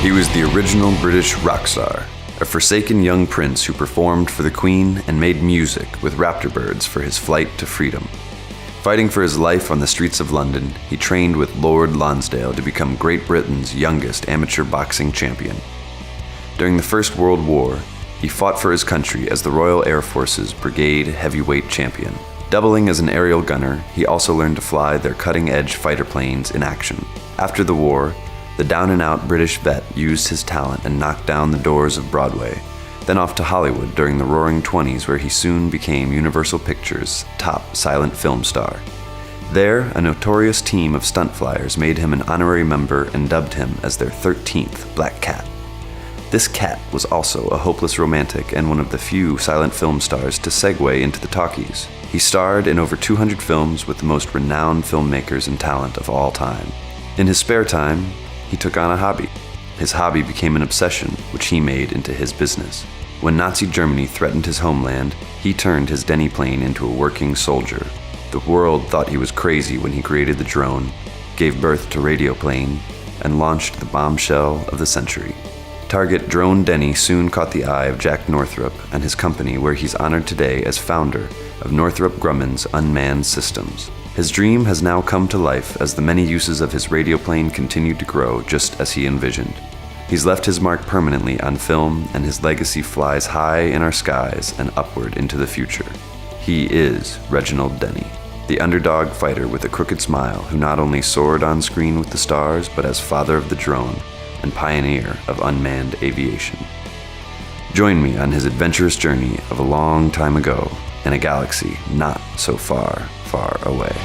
He was the original British rock star, a forsaken young prince who performed for the Queen and made music with raptor birds for his flight to freedom. Fighting for his life on the streets of London, he trained with Lord Lonsdale to become Great Britain's youngest amateur boxing champion. During the First World War, he fought for his country as the Royal Air Force's Brigade Heavyweight Champion. Doubling as an aerial gunner, he also learned to fly their cutting-edge fighter planes in action. After the war, the down-and-out British vet used his talent and knocked down the doors of Broadway, then off to Hollywood during the Roaring Twenties, where he soon became Universal Pictures' top silent film star. There, a notorious team of stunt flyers made him an honorary member and dubbed him as their 13th Black Cat. This cat was also a hopeless romantic and one of the few silent film stars to segue into the talkies. He starred in over 200 films with the most renowned filmmakers and talent of all time. In his spare time, he took on a hobby. His hobby became an obsession, which he made into his business. When Nazi Germany threatened his homeland, he turned his Denny plane into a working soldier. The world thought he was crazy when he created the drone, gave birth to Radioplane, and launched the bombshell of the century. Target Drone Denny soon caught the eye of Jack Northrop and his company, where he's honored today as founder of Northrop Grumman's Unmanned systems. His dream has now come to life as the many uses of his Radioplane continued to grow just as he envisioned. He's left his mark permanently on film, and his legacy flies high in our skies and upward into the future. He is Reginald Denny, the underdog fighter with a crooked smile who not only soared on screen with the stars, but as father of the drone and pioneer of unmanned aviation. Join me on his adventurous journey of a long time ago in a galaxy not so far, far away.